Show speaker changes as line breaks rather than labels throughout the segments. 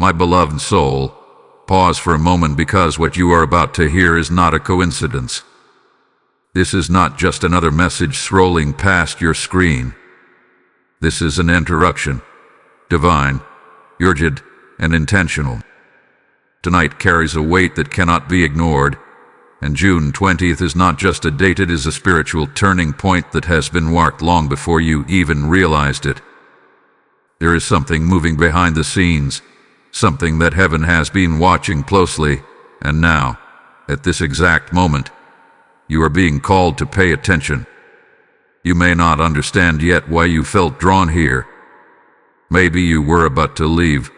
My beloved soul, pause for a moment, because what you are about to hear is not a coincidence. This is not just another message scrolling past your screen. This is an interruption, divine, urgent, and intentional. Tonight carries a weight that cannot be ignored, and June 20th is not just a date, it is a spiritual turning point that has been marked long before you even realized it. There is something moving behind the scenes, something that heaven has been watching closely, and now, at this exact moment, you are being called to pay attention. You may not understand yet why you felt drawn here. Maybe you were about to leave.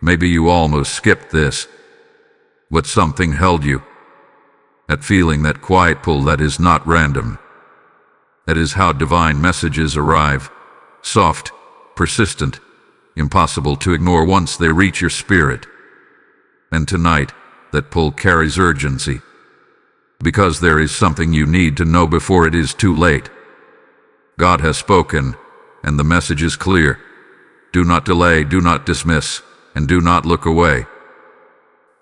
Maybe you almost skipped this. But something held you. That feeling, that quiet pull that is not random. That is how divine messages arrive. Soft, persistent, impossible to ignore once they reach your spirit. And tonight, that pull carries urgency. Because there is something you need to know before it is too late. God has spoken, and the message is clear. Do not delay, do not dismiss, and do not look away.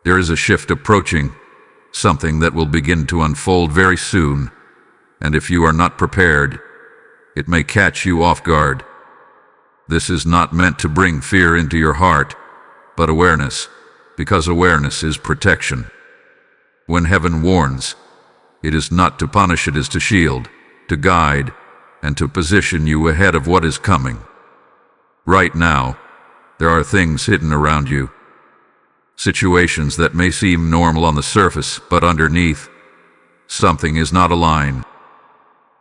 There is a shift approaching, something that will begin to unfold very soon, and if you are not prepared, it may catch you off guard. This is not meant to bring fear into your heart, but awareness, because awareness is protection. When heaven warns, it is not to punish, it is to shield, to guide, and to position you ahead of what is coming. Right now, there are things hidden around you. Situations that may seem normal on the surface, but underneath, something is not aligned.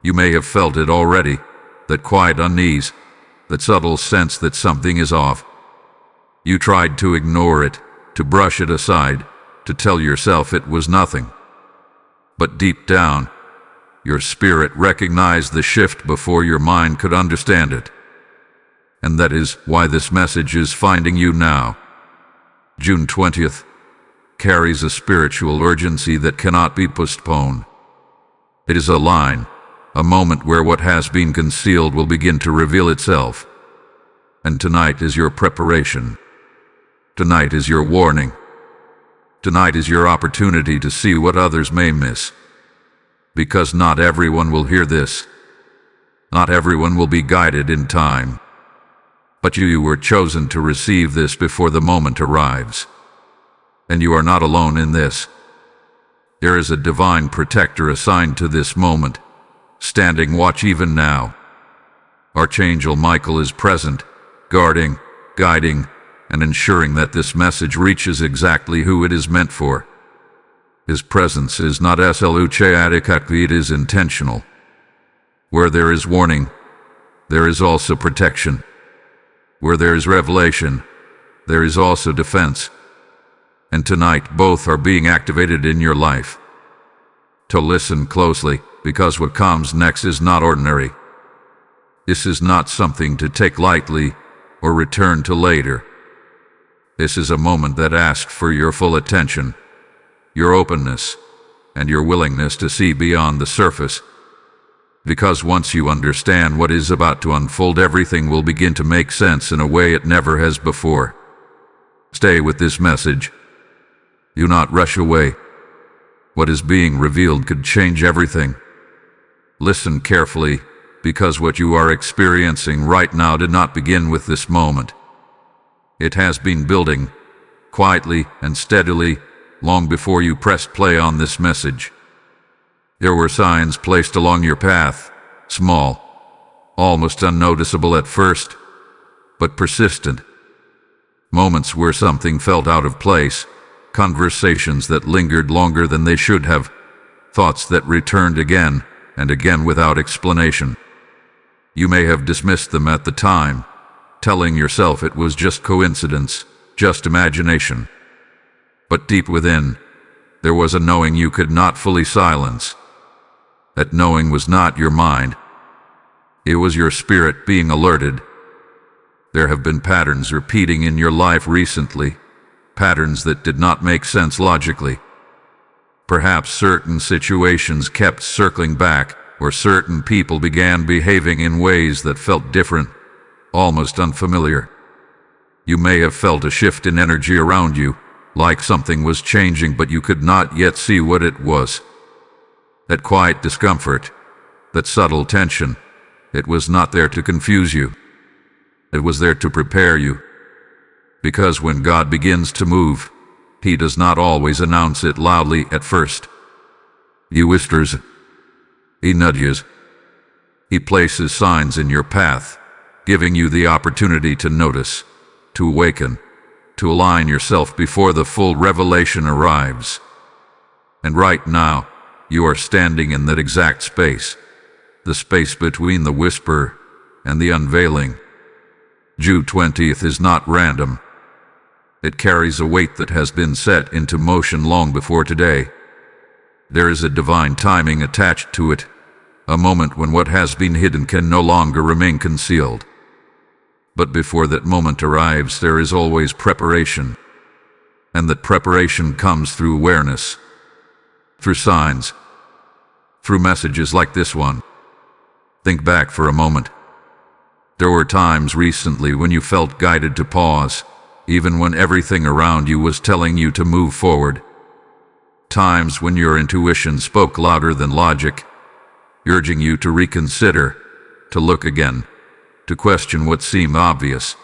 You may have felt it already, that quiet unease, that subtle sense that something is off. You tried to ignore it, to brush it aside, to tell yourself it was nothing. But deep down, your spirit recognized the shift before your mind could understand it. And that is why this message is finding you now. June 20th carries a spiritual urgency that cannot be postponed. It is a line, a moment where what has been concealed will begin to reveal itself. And tonight is your preparation. Tonight is your warning. Tonight is your opportunity to see what others may miss. Because not everyone will hear this. Not everyone will be guided in time. But you were chosen to receive this before the moment arrives. And you are not alone in this. There is a divine protector assigned to this moment, standing watch even now. Archangel Michael is present, guarding, guiding, and ensuring that this message reaches exactly who it is meant for. His presence is not chaotic, it is intentional. Where there is warning, there is also protection. Where there is revelation, there is also defense. And tonight, both are being activated in your life. To listen closely, because what comes next is not ordinary. This is not something to take lightly or return to later. This is a moment that asks for your full attention, your openness, and your willingness to see beyond the surface. Because once you understand what is about to unfold, everything will begin to make sense in a way it never has before. Stay with this message. Do not rush away. What is being revealed could change everything. Listen carefully, because what you are experiencing right now did not begin with this moment. It has been building, quietly and steadily, long before you pressed play on this message. There were signs placed along your path, small, almost unnoticeable at first, but persistent. Moments where something felt out of place, conversations that lingered longer than they should have, thoughts that returned again and again without explanation. You may have dismissed them at the time, telling yourself it was just coincidence, just imagination. But deep within, there was a knowing you could not fully silence. That knowing was not your mind. It was your spirit being alerted. There have been patterns repeating in your life recently, patterns that did not make sense logically. Perhaps certain situations kept circling back, or certain people began behaving in ways that felt different, almost unfamiliar. You may have felt a shift in energy around you, like something was changing, but you could not yet see what it was. That quiet discomfort, that subtle tension, it was not there to confuse you. It was there to prepare you. Because when God begins to move, He does not always announce it loudly at first. He whispers, He nudges, He places signs in your path, giving you the opportunity to notice, to awaken, to align yourself before the full revelation arrives. And right now, you are standing in that exact space, the space between the whisper and the unveiling. June 20th is not random. It carries a weight that has been set into motion long before today. There is a divine timing attached to it, a moment when what has been hidden can no longer remain concealed. But before that moment arrives, there is always preparation. And that preparation comes through awareness, through signs, through messages like this one. Think back for a moment. There were times recently when you felt guided to pause, even when everything around you was telling you to move forward. Times when your intuition spoke louder than logic, urging you to reconsider, to look again, to question what seemed obvious.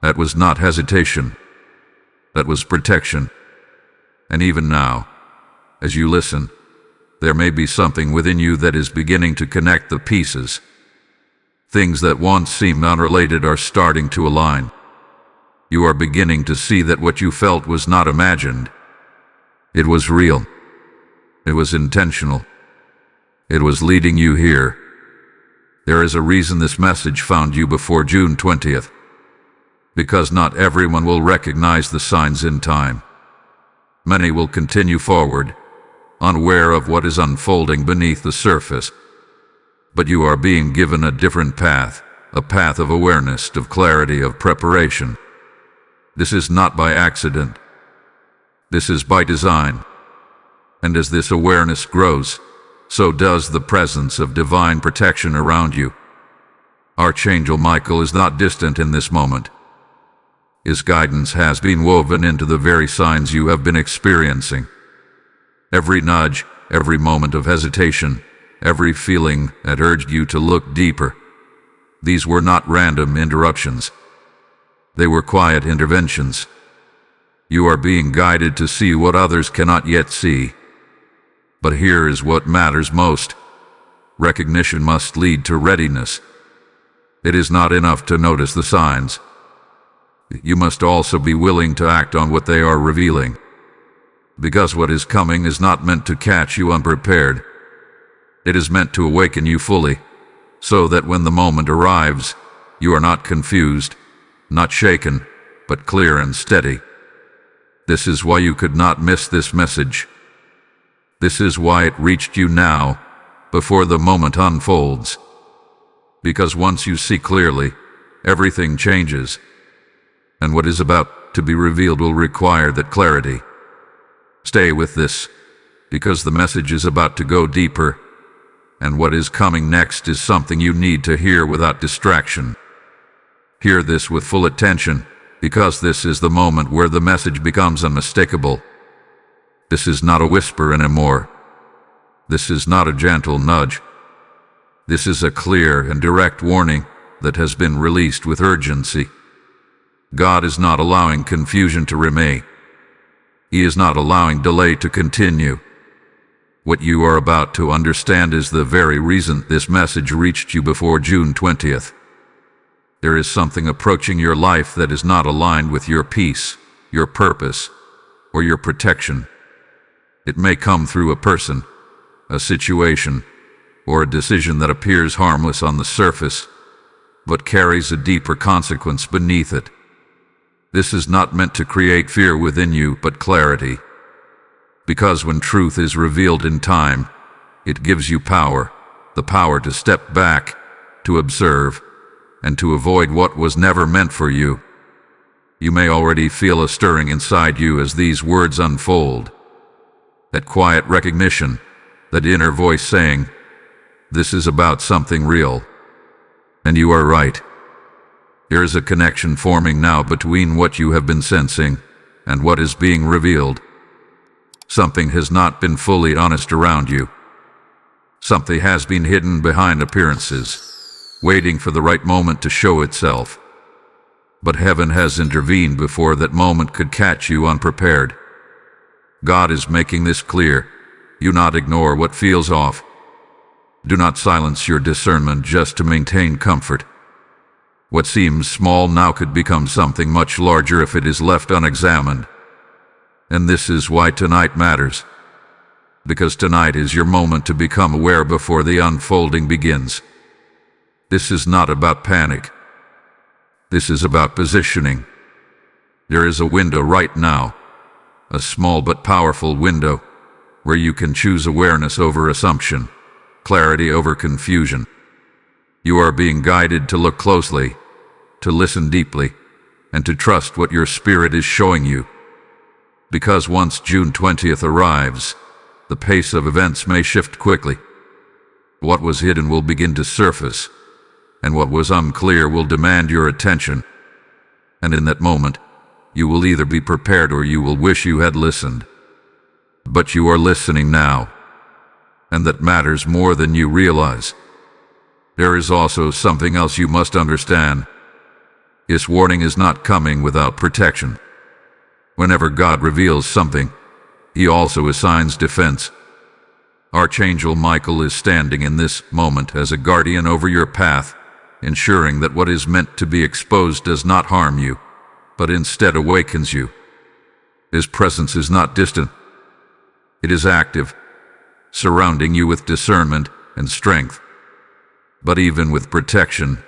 That was not hesitation. That was protection. And even now, as you listen, there may be something within you that is beginning to connect the pieces. Things that once seemed unrelated are starting to align. You are beginning to see that what you felt was not imagined. It was real. It was intentional. It was leading you here. There is a reason this message found you before June 20th. Because not everyone will recognize the signs in time. Many will continue forward, unaware of what is unfolding beneath the surface. But you are being given a different path, a path of awareness, of clarity, of preparation. This is not by accident. This is by design. And as this awareness grows, so does the presence of divine protection around you. Archangel Michael is not distant in this moment. His guidance has been woven into the very signs you have been experiencing. Every nudge, every moment of hesitation, every feeling that urged you to look deeper. These were not random interruptions. They were quiet interventions. You are being guided to see what others cannot yet see. But here is what matters most. Recognition must lead to readiness. It is not enough to notice the signs. You must also be willing to act on what they are revealing. Because what is coming is not meant to catch you unprepared. It is meant to awaken you fully, so that when the moment arrives, you are not confused, not shaken, but clear and steady. This is why you could not miss this message. This is why it reached you now, before the moment unfolds. Because once you see clearly, everything changes. And what is about to be revealed will require that clarity. Stay with this, because the message is about to go deeper, and what is coming next is something you need to hear without distraction. Hear this with full attention, because this is the moment where the message becomes unmistakable. This is not a whisper anymore. This is not a gentle nudge. This is a clear and direct warning that has been released with urgency. God is not allowing confusion to remain. He is not allowing delay to continue. What you are about to understand is the very reason this message reached you before June 20th. There is something approaching your life that is not aligned with your peace, your purpose, or your protection. It may come through a person, a situation, or a decision that appears harmless on the surface, but carries a deeper consequence beneath it. This is not meant to create fear within you, but clarity. Because when truth is revealed in time, it gives you power, the power to step back, to observe, and to avoid what was never meant for you. You may already feel a stirring inside you as these words unfold. That quiet recognition, that inner voice saying, "This is about something real." And you are right. There is a connection forming now between what you have been sensing and what is being revealed. Something has not been fully honest around you. Something has been hidden behind appearances, waiting for the right moment to show itself. But heaven has intervened before that moment could catch you unprepared. God is making this clear. Do not ignore what feels off. Do not silence your discernment just to maintain comfort. What seems small now could become something much larger if it is left unexamined. And this is why tonight matters. Because tonight is your moment to become aware before the unfolding begins. This is not about panic. This is about positioning. There is a window right now, a small but powerful window, where you can choose awareness over assumption, clarity over confusion. You are being guided to look closely, to listen deeply, and to trust what your spirit is showing you. Because once June 20th arrives, the pace of events may shift quickly. What was hidden will begin to surface, and what was unclear will demand your attention. And in that moment, you will either be prepared or you will wish you had listened. But you are listening now, and that matters more than you realize. There is also something else you must understand. This warning is not coming without protection. Whenever God reveals something, He also assigns defense. Archangel Michael is standing in this moment as a guardian over your path, ensuring that what is meant to be exposed does not harm you, but instead awakens you. His presence is not distant. It is active, surrounding you with discernment and strength. But even with protection,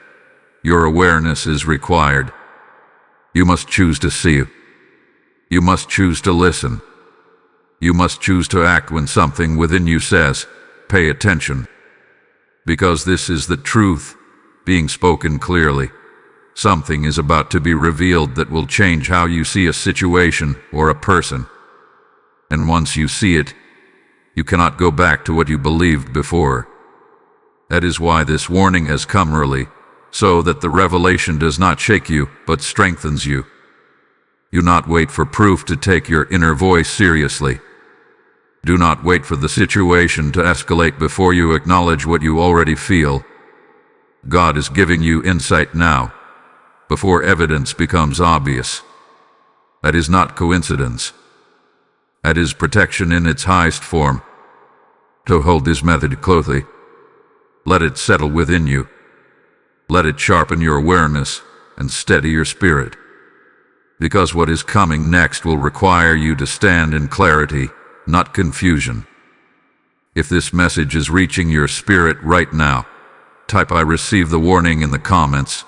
your awareness is required. You must choose to see. You must choose to listen. You must choose to act when something within you says, "Pay attention." Because this is the truth being spoken clearly. Something is about to be revealed that will change how you see a situation or a person. And once you see it, you cannot go back to what you believed before. That is why this warning has come early, so that the revelation does not shake you, but strengthens you. Do not wait for proof to take your inner voice seriously. Do not wait for the situation to escalate before you acknowledge what you already feel. God is giving you insight now, before evidence becomes obvious. That is not coincidence. That is protection in its highest form. To hold this method closely, let it settle within you. Let it sharpen your awareness and steady your spirit. Because what is coming next will require you to stand in clarity, not confusion. If this message is reaching your spirit right now, type "I receive the warning" in the comments.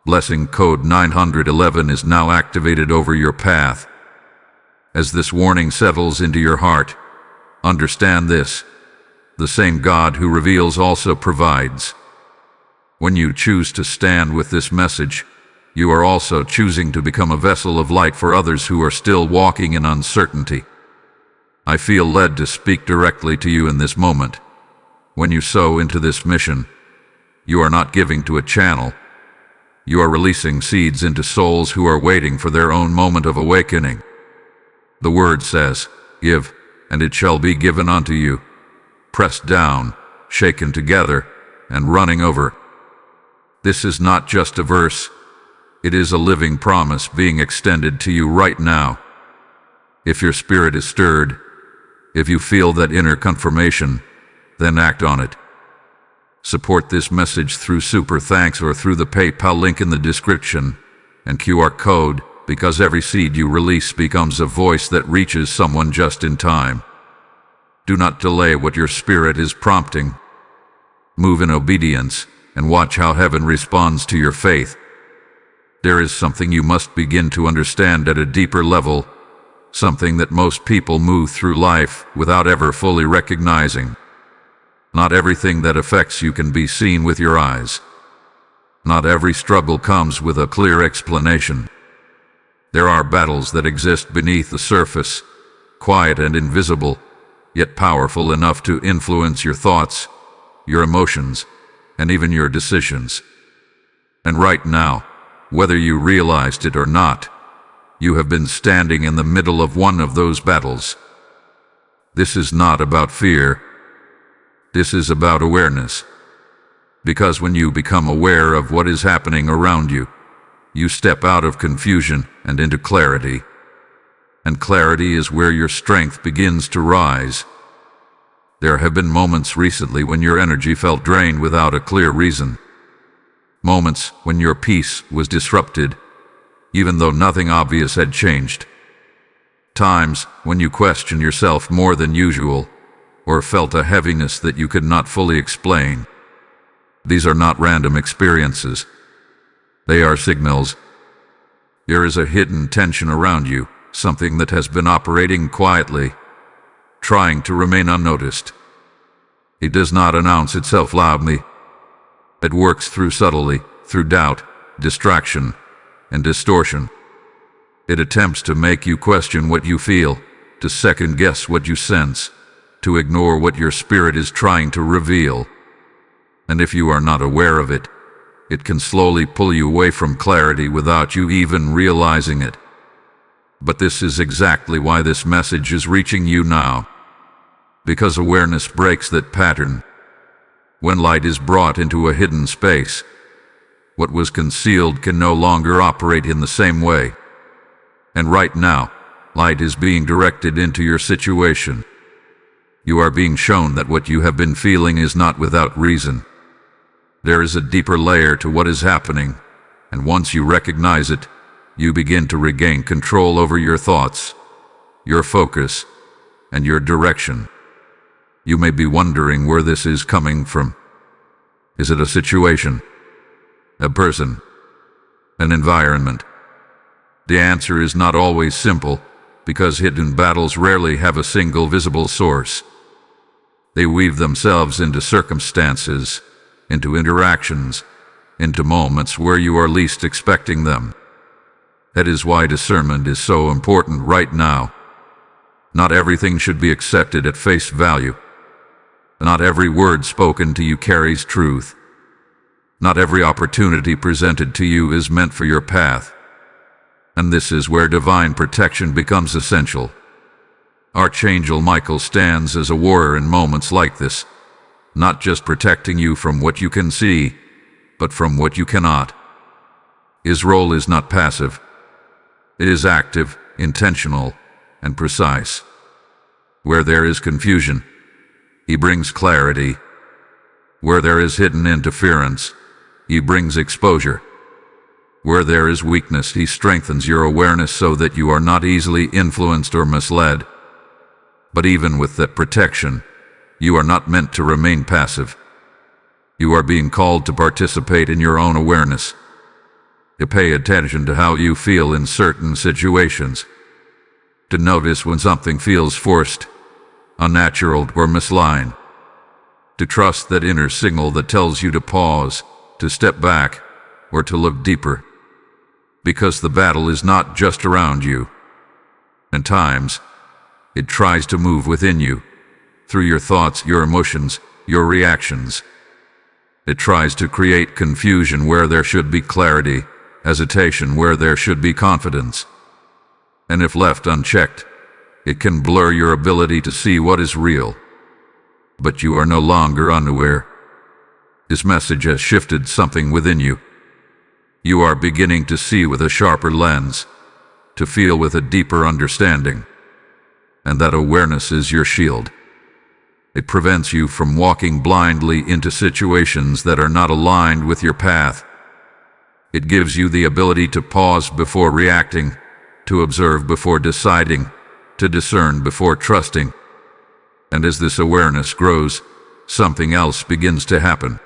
Blessing code 911 is now activated over your path. As this warning settles into your heart, understand this: the same God who reveals also provides. When you choose to stand with this message, you are also choosing to become a vessel of light for others who are still walking in uncertainty. I feel led to speak directly to you in this moment. When you sow into this mission, you are not giving to a channel. You are releasing seeds into souls who are waiting for their own moment of awakening. The word says, "Give, and it shall be given unto you, pressed down, shaken together, and running over." This is not just a verse. It is a living promise being extended to you right now. If your spirit is stirred, if you feel that inner confirmation, then act on it. Support this message through Super Thanks or through the PayPal link in the description and QR code, because every seed you release becomes a voice that reaches someone just in time. Do not delay what your spirit is prompting. Move in obedience and watch how heaven responds to your faith. There is something you must begin to understand at a deeper level, something that most people move through life without ever fully recognizing. Not everything that affects you can be seen with your eyes. Not every struggle comes with a clear explanation. There are battles that exist beneath the surface, quiet and invisible, yet powerful enough to influence your thoughts, your emotions, and even your decisions. And right now, whether you realized it or not, you have been standing in the middle of one of those battles. This is not about fear. This is about awareness. Because when you become aware of what is happening around you, you step out of confusion and into clarity. And clarity is where your strength begins to rise. There have been moments recently when your energy felt drained without a clear reason. Moments when your peace was disrupted, even though nothing obvious had changed. Times when you questioned yourself more than usual, or felt a heaviness that you could not fully explain. These are not random experiences. They are signals. There is a hidden tension around you, something that has been operating quietly, trying to remain unnoticed. It does not announce itself loudly. It works through subtlety, through doubt, distraction, and distortion. It attempts to make you question what you feel, to second-guess what you sense, to ignore what your spirit is trying to reveal. And if you are not aware of it, it can slowly pull you away from clarity without you even realizing it. But this is exactly why this message is reaching you now. Because awareness breaks that pattern. When light is brought into a hidden space, what was concealed can no longer operate in the same way. And right now, light is being directed into your situation. You are being shown that what you have been feeling is not without reason. There is a deeper layer to what is happening, and once you recognize it, you begin to regain control over your thoughts, your focus, and your direction. You may be wondering where this is coming from. Is it a situation? A person? An environment? The answer is not always simple, because hidden battles rarely have a single visible source. They weave themselves into circumstances, into interactions, into moments where you are least expecting them. That is why discernment is so important right now. Not everything should be accepted at face value. Not every word spoken to you carries truth. Not every opportunity presented to you is meant for your path. And this is where divine protection becomes essential. Archangel Michael stands as a warrior in moments like this, not just protecting you from what you can see, but from what you cannot. His role is not passive. It is active, intentional, and precise. Where there is confusion, he brings clarity. Where there is hidden interference, he brings exposure. Where there is weakness, he strengthens your awareness so that you are not easily influenced or misled. But even with that protection, you are not meant to remain passive. You are being called to participate in your own awareness, to pay attention to how you feel in certain situations, to notice when something feels forced, unnatural, or misaligned, to trust that inner signal that tells you to pause, to step back, or to look deeper. Because the battle is not just around you. At times, it tries to move within you, through your thoughts, your emotions, your reactions. It tries to create confusion where there should be clarity, hesitation where there should be confidence. And if left unchecked, it can blur your ability to see what is real. But you are no longer unaware. This message has shifted something within you. You are beginning to see with a sharper lens, to feel with a deeper understanding. And that awareness is your shield. It prevents you from walking blindly into situations that are not aligned with your path. It gives you the ability to pause before reacting, to observe before deciding, to discern before trusting. And as this awareness grows, something else begins to happen.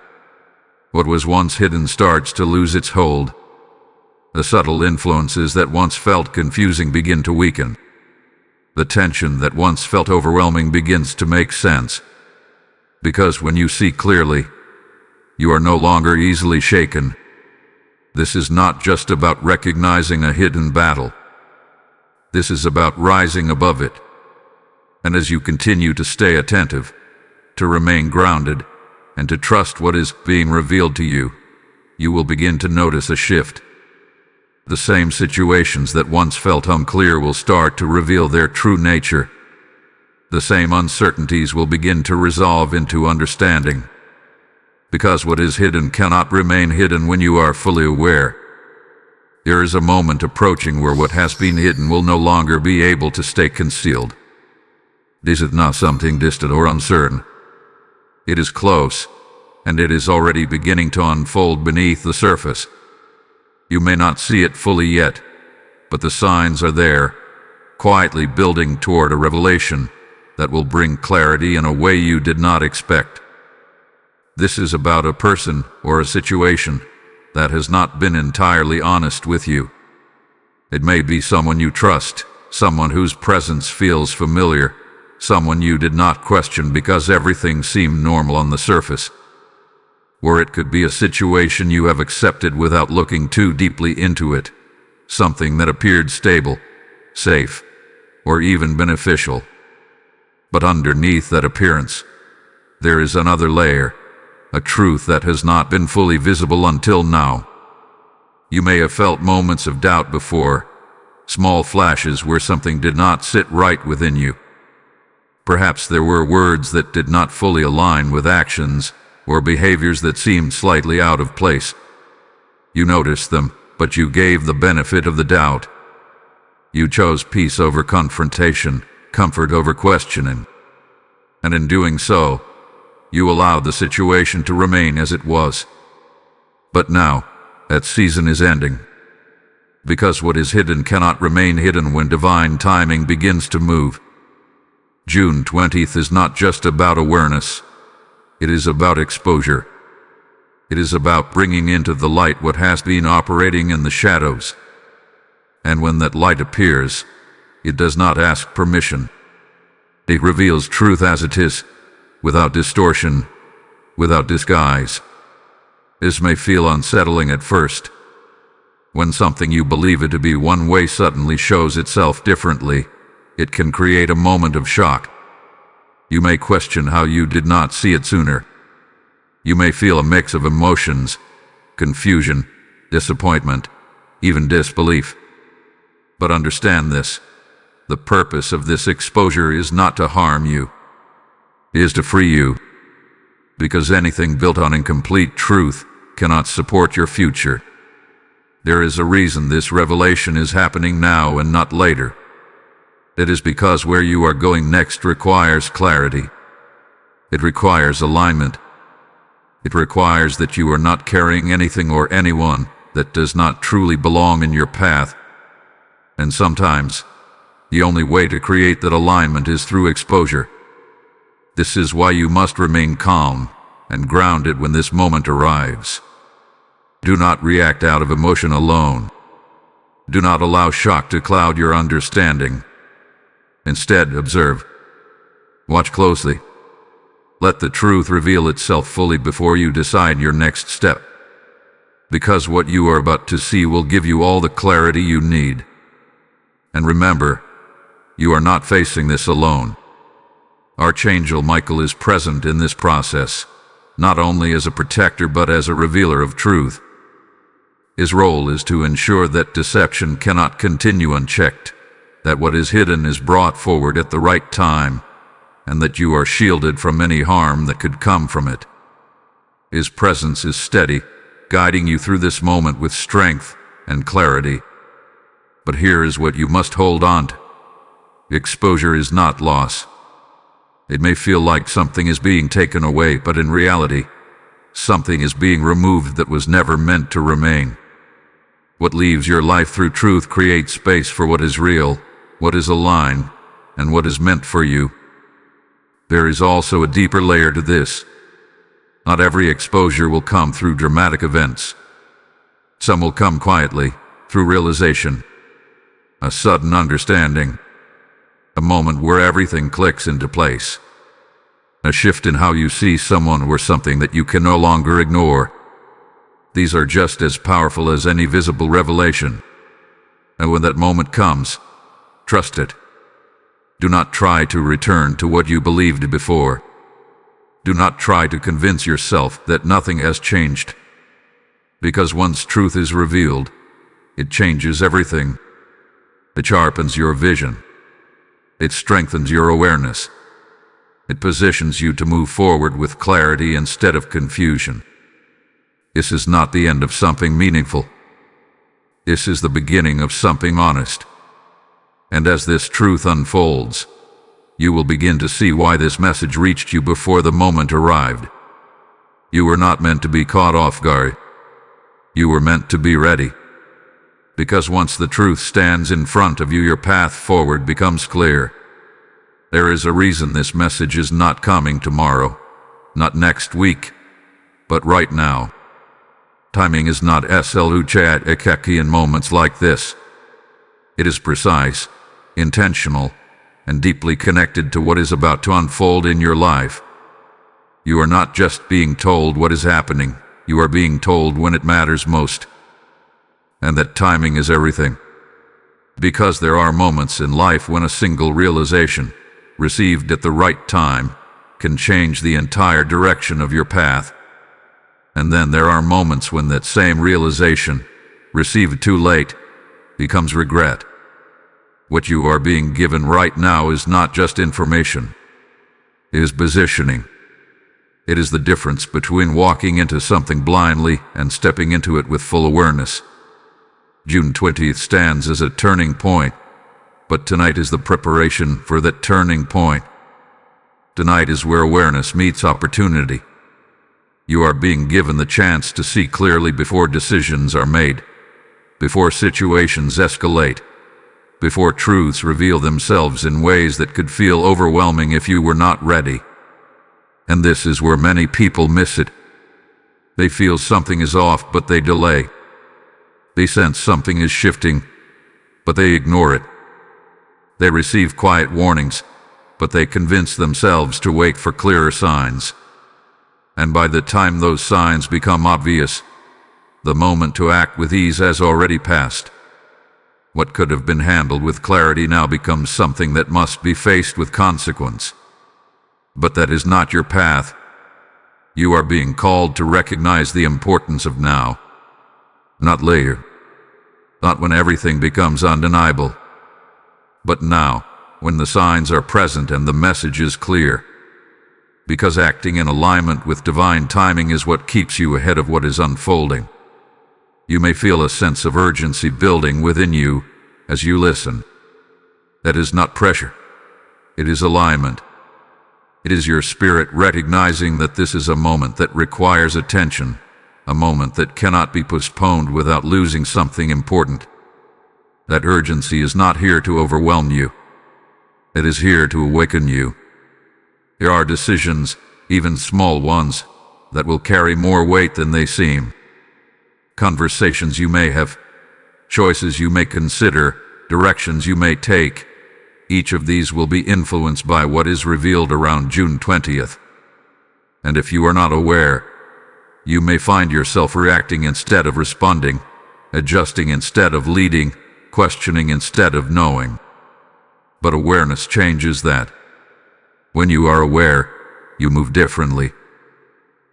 What was once hidden starts to lose its hold. The subtle influences that once felt confusing begin to weaken. The tension that once felt overwhelming begins to make sense. Because when you see clearly, you are no longer easily shaken. This is not just about recognizing a hidden battle. This is about rising above it. And as you continue to stay attentive, to remain grounded, and to trust what is being revealed to you, you will begin to notice a shift. The same situations that once felt unclear will start to reveal their true nature. The same uncertainties will begin to resolve into understanding. Because what is hidden cannot remain hidden when you are fully aware. There is a moment approaching where what has been hidden will no longer be able to stay concealed. This is not something distant or uncertain. It is close, and it is already beginning to unfold beneath the surface. You may not see it fully yet, but the signs are there, quietly building toward a revelation that will bring clarity in a way you did not expect. This is about a person or a situation that has not been entirely honest with you. It may be someone you trust, someone whose presence feels familiar, someone you did not question because everything seemed normal on the surface. Or it could be a situation you have accepted without looking too deeply into it, something that appeared stable, safe, or even beneficial. But underneath that appearance, there is another layer, a truth that has not been fully visible until now. You may have felt moments of doubt before, small flashes where something did not sit right within you. Perhaps there were words that did not fully align with actions, or behaviors that seemed slightly out of place. You noticed them, but you gave the benefit of the doubt. You chose peace over confrontation, comfort over questioning. And in doing so, you allowed the situation to remain as it was. But now, that season is ending. Because what is hidden cannot remain hidden when divine timing begins to move. June 20th is not just about awareness. It is about exposure. It is about bringing into the light what has been operating in the shadows. And when that light appears, it does not ask permission. It reveals truth as it is, without distortion, without disguise. This may feel unsettling at first. When something you believe it to be one way suddenly shows itself differently, it can create a moment of shock. You may question how you did not see it sooner. You may feel a mix of emotions, confusion, disappointment, even disbelief. But understand this: the purpose of this exposure is not to harm you. It is to free you. Because anything built on incomplete truth cannot support your future. There is a reason this revelation is happening now and not later. It is because where you are going next requires clarity. It requires alignment. It requires that you are not carrying anything or anyone that does not truly belong in your path. And sometimes, the only way to create that alignment is through exposure. This is why you must remain calm and grounded when this moment arrives. Do not react out of emotion alone. Do not allow shock to cloud your understanding. Instead, observe. Watch closely. Let the truth reveal itself fully before you decide your next step. Because what you are about to see will give you all the clarity you need. And remember, you are not facing this alone. Archangel Michael is present in this process, not only as a protector but as a revealer of truth. His role is to ensure that deception cannot continue unchecked, that what is hidden is brought forward at the right time, and that you are shielded from any harm that could come from it. His presence is steady, guiding you through this moment with strength and clarity. But here is what you must hold on to. Exposure is not loss. It may feel like something is being taken away, but in reality, something is being removed that was never meant to remain. What leaves your life through truth creates space for what is real, what is aligned, and what is meant for you. There is also a deeper layer to this. Not every exposure will come through dramatic events. Some will come quietly, through realization, a sudden understanding, a moment where everything clicks into place, a shift in how you see someone or something that you can no longer ignore. These are just as powerful as any visible revelation. And when that moment comes, trust it. Do not try to return to what you believed before. Do not try to convince yourself that nothing has changed. Because once truth is revealed, It changes everything. It sharpens your vision. It strengthens your awareness. It positions you to move forward with clarity instead of confusion. This is not the end of something meaningful. This is the beginning of something honest. And as this truth unfolds, you will begin to see why this message reached you before the moment arrived. You were not meant to be caught off guard. You were meant to be ready. Because once the truth stands in front of you, your path forward becomes clear. There is a reason this message is not coming tomorrow, not next week, but right now. Timing is not ekeki in moments like this. It is precise, intentional, and deeply connected to what is about to unfold in your life. You are not just being told what is happening, you are being told when it matters most. And that timing is everything. Because there are moments in life when a single realization, received at the right time, can change the entire direction of your path. And then there are moments when that same realization, received too late, becomes regret. What you are being given right now is not just information. It is positioning. It is the difference between walking into something blindly and stepping into it with full awareness. June 20th stands as a turning point, but tonight is the preparation for that turning point. Tonight is where awareness meets opportunity. You are being given the chance to see clearly before decisions are made, before situations escalate, before truths reveal themselves in ways that could feel overwhelming if you were not ready. And this is where many people miss it. They feel something is off, but they delay. They sense something is shifting, but they ignore it. They receive quiet warnings, but they convince themselves to wait for clearer signs. And by the time those signs become obvious, the moment to act with ease has already passed. What could have been handled with clarity now becomes something that must be faced with consequence. But that is not your path. You are being called to recognize the importance of now, not later, not when everything becomes undeniable, but now, when the signs are present and the message is clear. Because acting in alignment with divine timing is what keeps you ahead of what is unfolding. You may feel a sense of urgency building within you as you listen. That is not pressure. It is alignment. It is your spirit recognizing that this is a moment that requires attention, a moment that cannot be postponed without losing something important. That urgency is not here to overwhelm you. It is here to awaken you. There are decisions, even small ones, that will carry more weight than they seem. Conversations you may have, choices you may consider, directions you may take. Each of these will be influenced by what is revealed around June 20th. And if you are not aware, you may find yourself reacting instead of responding, adjusting instead of leading, questioning instead of knowing. But awareness changes that. When you are aware, you move differently.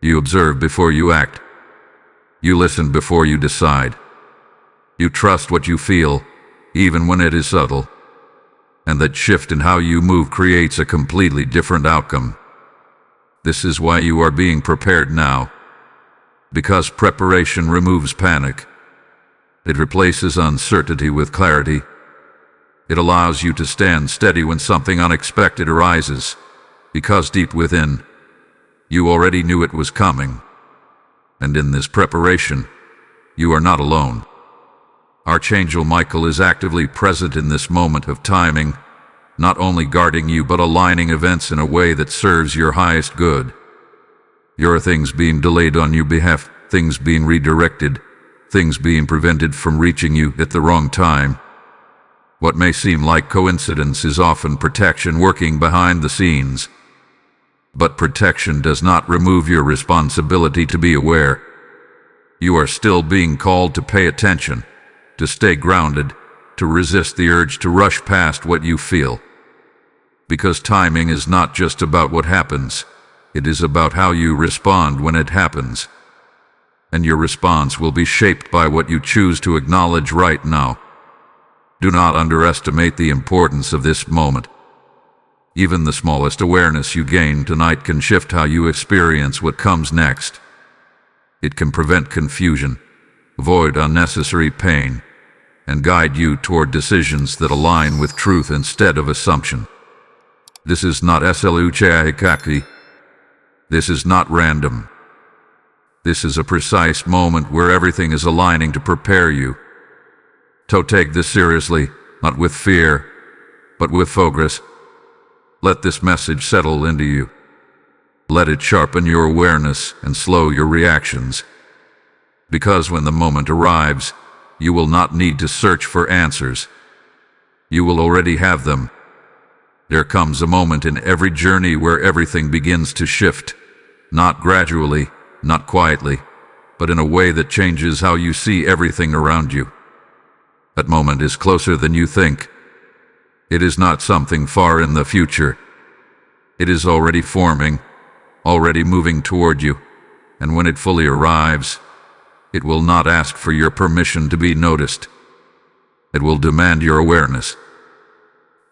You observe before you act. You listen before you decide. You trust what you feel, even when it is subtle. And that shift in how you move creates a completely different outcome. This is why you are being prepared now. Because preparation removes panic. It replaces uncertainty with clarity. It allows you to stand steady when something unexpected arises. Because deep within, you already knew it was coming. And in this preparation, you are not alone. Archangel Michael is actively present in this moment of timing, not only guarding you but aligning events in a way that serves your highest good. There are things being delayed on your behalf, things being redirected, things being prevented from reaching you at the wrong time. What may seem like coincidence is often protection working behind the scenes. But protection does not remove your responsibility to be aware. You are still being called to pay attention, to stay grounded, to resist the urge to rush past what you feel. Because timing is not just about what happens, it is about how you respond when it happens. and your response will be shaped by what you choose to acknowledge right now. Do not underestimate the importance of this moment. Even the smallest awareness you gain tonight can shift how you experience what comes next. It can prevent confusion, avoid unnecessary pain, and guide you toward decisions that align with truth instead of assumption. This is not sluchikaki. This is not random. This is a precise moment where everything is aligning to prepare you. So take this seriously, not with fear, but with focus. Let this message settle into you. Let it sharpen your awareness and slow your reactions. Because when the moment arrives, you will not need to search for answers. You will already have them. There comes a moment in every journey where everything begins to shift, not gradually, not quietly, but in a way that changes how you see everything around you. That moment is closer than you think. It is not something far in the future. It is already forming, already moving toward you, and when it fully arrives, it will not ask for your permission to be noticed. It will demand your awareness.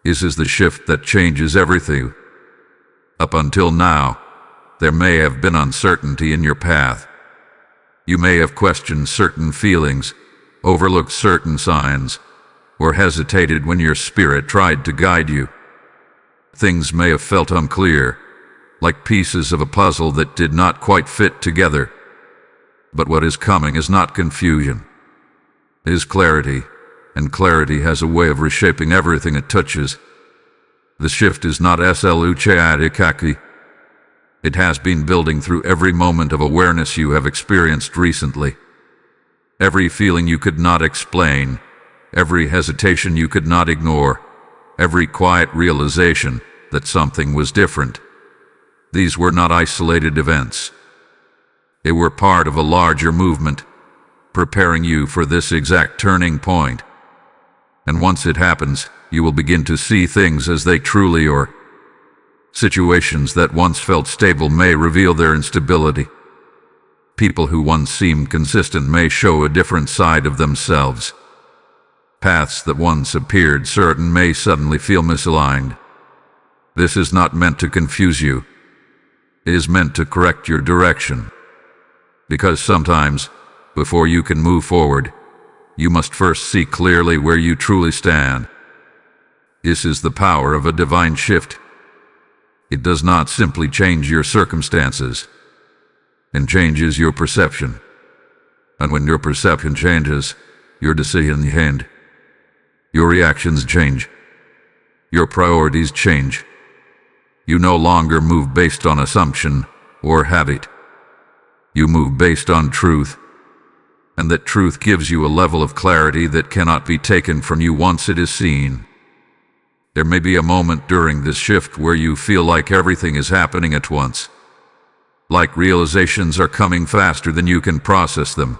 This is the shift that changes everything. Up until now, there may have been uncertainty in your path. You may have questioned certain feelings, overlooked certain signs, or hesitated when your spirit tried to guide you. Things may have felt unclear, like pieces of a puzzle that did not quite fit together. But what is coming is not confusion. It is clarity, and clarity has a way of reshaping everything it touches. The shift is not sluchikaki. It has been building through every moment of awareness you have experienced recently. Every feeling you could not explain, every hesitation you could not ignore, every quiet realization that something was different. These were not isolated events. They were part of a larger movement, preparing you for this exact turning point. And once it happens, you will begin to see things as they truly are. Situations that once felt stable may reveal their instability. People who once seemed consistent may show a different side of themselves. Paths that once appeared certain may suddenly feel misaligned. This is not meant to confuse you. It is meant to correct your direction. Because sometimes, before you can move forward, you must first see clearly where you truly stand. This is the power of a divine shift. It does not simply change your circumstances. It changes your perception. And when your perception changes, your decisions change. Your reactions change. Your priorities change. You no longer move based on assumption or habit. You move based on truth. And that truth gives you a level of clarity that cannot be taken from you once it is seen. There may be a moment during this shift where you feel like everything is happening at once. Like realizations are coming faster than you can process them.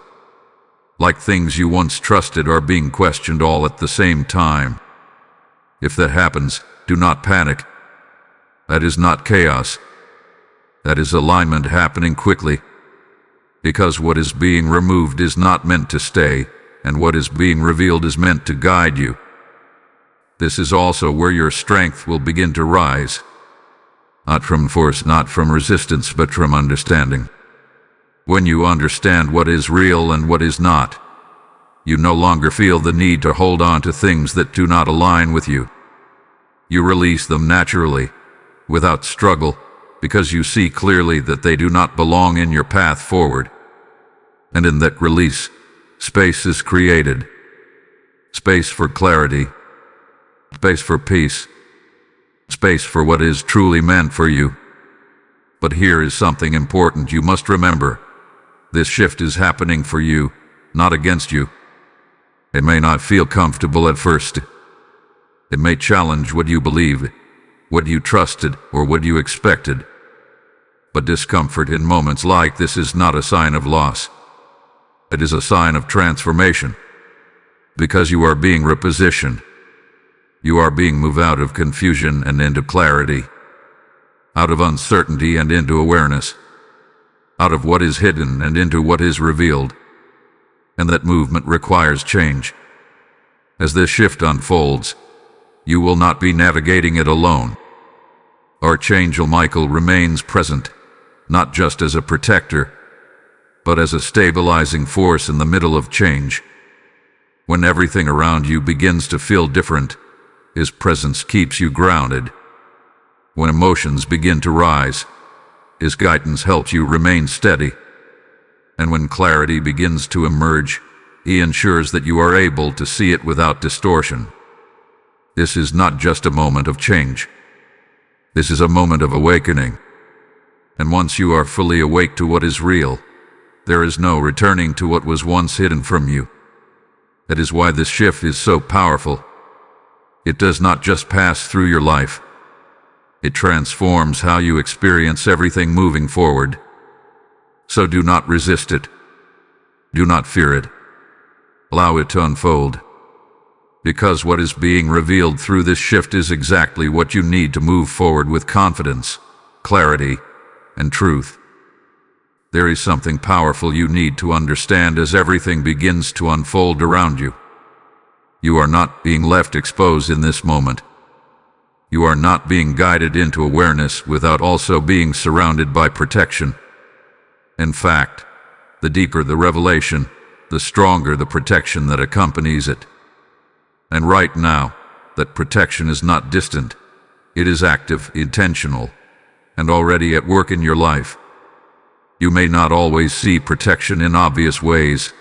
Like things you once trusted are being questioned all at the same time. If that happens, do not panic. That is not chaos. That is alignment happening quickly. Because what is being removed is not meant to stay, and what is being revealed is meant to guide you. This is also where your strength will begin to rise. Not from force, not from resistance, but from understanding. When you understand what is real and what is not, you no longer feel the need to hold on to things that do not align with you. You release them naturally, without struggle, because you see clearly that they do not belong in your path forward. And in that release, space is created. Space for clarity. Space for peace. Space for what is truly meant for you. But here is something important you must remember. This shift is happening for you, not against you. It may not feel comfortable at first. It may challenge what you believed, what you trusted, or what you expected. But discomfort in moments like this is not a sign of loss. It is a sign of transformation. Because you are being repositioned. You are being moved out of confusion and into clarity. Out of uncertainty and into awareness. out of what is hidden and into what is revealed. And that movement requires change. As this shift unfolds, you will not be navigating it alone. Archangel Michael remains present, not just as a protector, but as a stabilizing force in the middle of change. When everything around you begins to feel different, his presence keeps you grounded. When emotions begin to rise, his guidance helps you remain steady. And when clarity begins to emerge, he ensures that you are able to see it without distortion. This is not just a moment of change. This is a moment of awakening. And once you are fully awake to what is real, there is no returning to what was once hidden from you. That is why this shift is so powerful. It does not just pass through your life. It transforms how you experience everything moving forward. So do not resist it. Do not fear it. Allow it to unfold. Because what is being revealed through this shift is exactly what you need to move forward with confidence, clarity, and truth. There is something powerful you need to understand as everything begins to unfold around you. You are not being left exposed in this moment. You are not being guided into awareness without also being surrounded by protection. In fact, the deeper the revelation, the stronger the protection that accompanies it. And right now, that protection is not distant. It is active, intentional, and already at work in your life. You may not always see protection in obvious ways.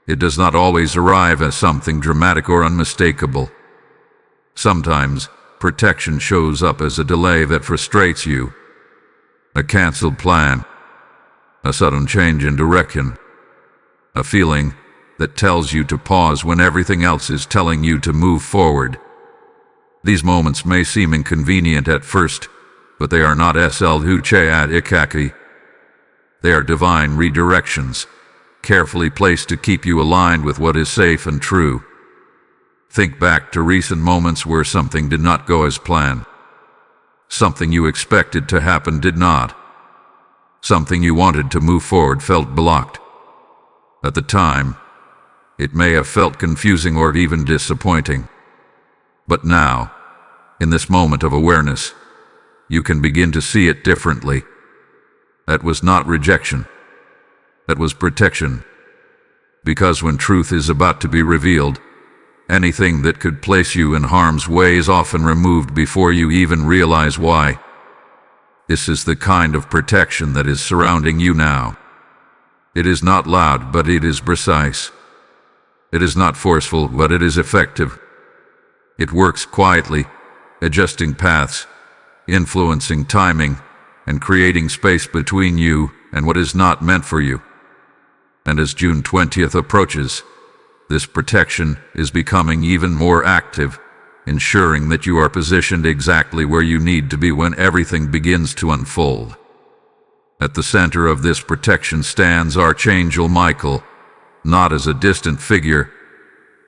It does not always arrive as something dramatic or unmistakable. Sometimes, protection shows up as a delay that frustrates you, a canceled plan, a sudden change in direction, a feeling that tells you to pause when everything else is telling you to move forward. These moments may seem inconvenient at first, but they are not ikaki. They are divine redirections, carefully placed to keep you aligned with what is safe and true. Think back to recent moments where something did not go as planned. Something you expected to happen did not. Something you wanted to move forward felt blocked. At the time, it may have felt confusing or even disappointing. But now, in this moment of awareness, you can begin to see it differently. That was not rejection. That was protection. Because when truth is about to be revealed, anything that could place you in harm's way is often removed before you even realize why. This is the kind of protection that is surrounding you now. It is not loud, but it is precise. It is not forceful, but it is effective. It works quietly, adjusting paths, influencing timing, and creating space between you and what is not meant for you. And as June 20th approaches, this protection is becoming even more active, ensuring that you are positioned exactly where you need to be when everything begins to unfold. At the center of this protection stands Archangel Michael, not as a distant figure,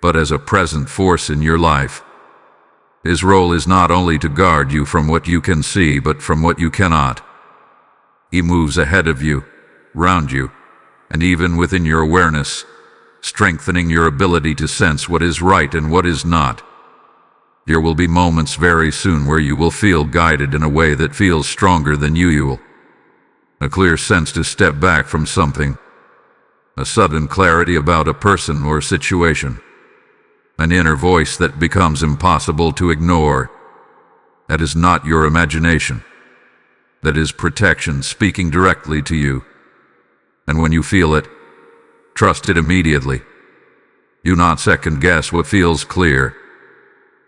but as a present force in your life. His role is not only to guard you from what you can see, but from what you cannot. He moves ahead of you, round you, and even within your awareness, strengthening your ability to sense what is right and what is not. There will be moments very soon where you will feel guided in a way that feels stronger than usual. A clear sense to step back from something. A sudden clarity about a person or situation. An inner voice that becomes impossible to ignore. That is not your imagination. That is protection speaking directly to you. And when you feel it, trust it immediately. Do not second guess what feels clear.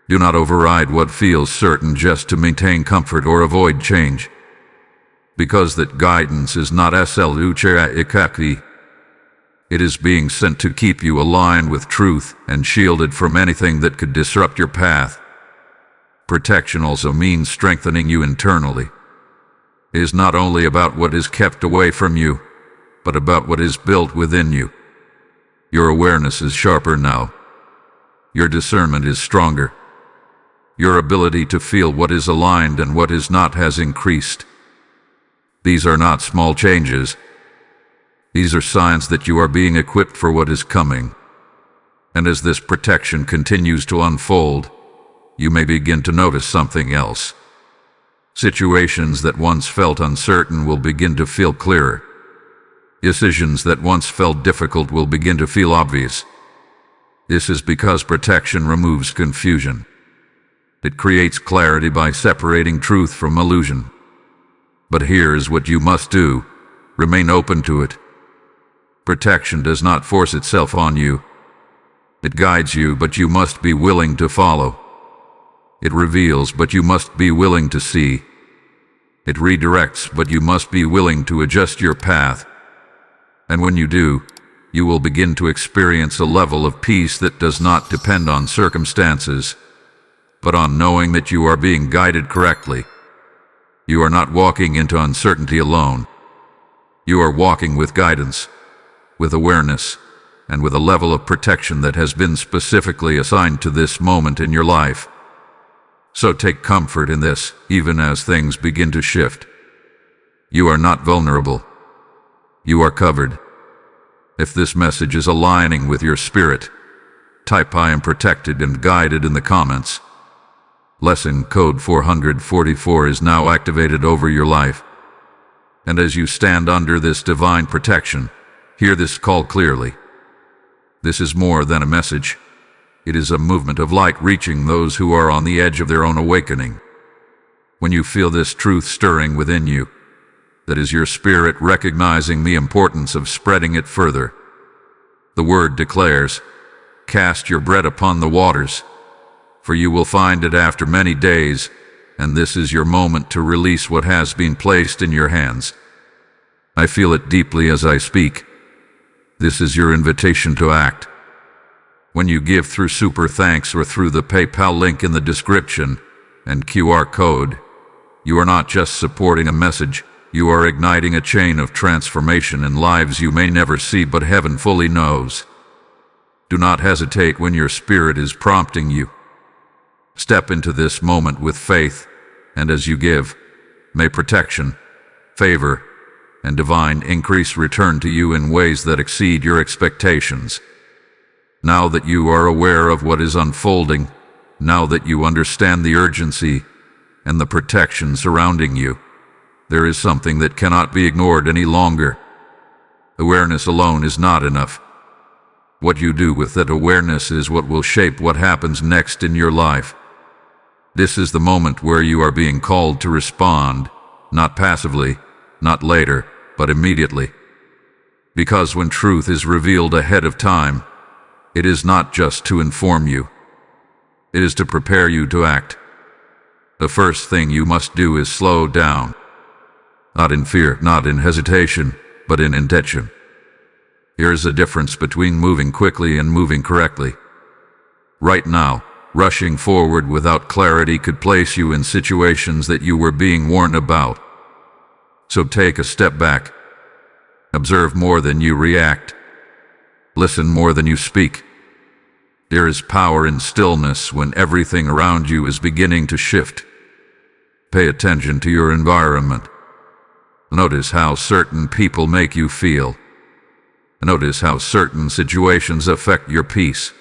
Do not override what feels certain just to maintain comfort or avoid change. Because that guidance is not ikaki. It is being sent to keep you aligned with truth and shielded from anything that could disrupt your path. Protection also means strengthening you internally. It is not only about what is kept away from you, but about what is built within you. Your awareness is sharper now. Your discernment is stronger. Your ability to feel what is aligned and what is not has increased. These are not small changes. These are signs that you are being equipped for what is coming. And as this protection continues to unfold, you may begin to notice something else. Situations that once felt uncertain will begin to feel clearer. Decisions that once felt difficult will begin to feel obvious. This is because protection removes confusion. It creates clarity by separating truth from illusion. But here is what you must do. Remain open to it. Protection does not force itself on you. It guides you, but you must be willing to follow. It reveals, but you must be willing to see. It redirects, but you must be willing to adjust your path. And when you do, you will begin to experience a level of peace that does not depend on circumstances, but on knowing that you are being guided correctly. You are not walking into uncertainty alone. You are walking with guidance, with awareness, and with a level of protection that has been specifically assigned to this moment in your life. So take comfort in this, even as things begin to shift. You are not vulnerable. You are covered. If this message is aligning with your spirit, type "I am protected and guided" in the comments. Lesson code 444 is now activated over your life. And as you stand under this divine protection, hear this call clearly. This is more than a message. It is a movement of light reaching those who are on the edge of their own awakening. When you feel this truth stirring within you, that is your spirit recognizing the importance of spreading it further. The word declares, "Cast your bread upon the waters, for you will find it after many days, and this is your moment to release what has been placed in your hands." I feel it deeply as I speak. This is your invitation to act. When you give through Super Thanks or through the PayPal link in the description and QR code, you are not just supporting a message, you are igniting a chain of transformation in lives you may never see but heaven fully knows. Do not hesitate when your spirit is prompting you. Step into this moment with faith, and as you give, may protection, favor, and divine increase return to you in ways that exceed your expectations. Now that you are aware of what is unfolding, now that you understand the urgency and the protection surrounding you, there is something that cannot be ignored any longer. Awareness alone is not enough. What you do with that awareness is what will shape what happens next in your life. This is the moment where you are being called to respond, not passively, not later, but immediately. Because when truth is revealed ahead of time, it is not just to inform you. It is to prepare you to act. The first thing you must do is slow down. Not in fear, not in hesitation, but in intention. Here is the difference between moving quickly and moving correctly. Right now, rushing forward without clarity could place you in situations that you were being warned about. So take a step back. Observe more than you react. Listen more than you speak. There is power in stillness when everything around you is beginning to shift. Pay attention to your environment. Notice how certain people make you feel. Notice how certain situations affect your peace.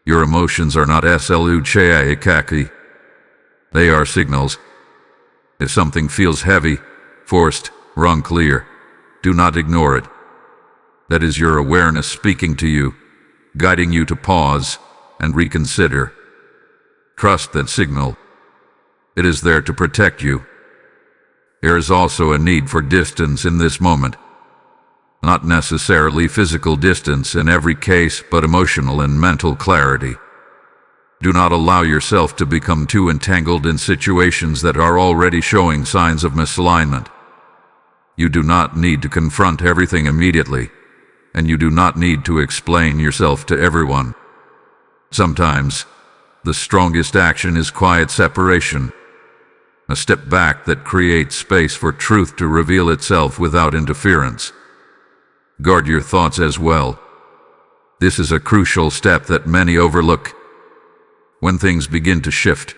Your emotions are not sluchakaki. They are signals. If something feels heavy, forced, or unclear, do not ignore it. That is your awareness speaking to you, guiding you to pause and reconsider. Trust that signal. It is there to protect you. There is also a need for distance in this moment. Not necessarily physical distance in every case, but emotional and mental clarity. Do not allow yourself to become too entangled in situations that are already showing signs of misalignment. You do not need to confront everything immediately, and you do not need to explain yourself to everyone. Sometimes, the strongest action is quiet separation. A step back that creates space for truth to reveal itself without interference. Guard your thoughts as well. This is a crucial step that many overlook. When things begin to shift,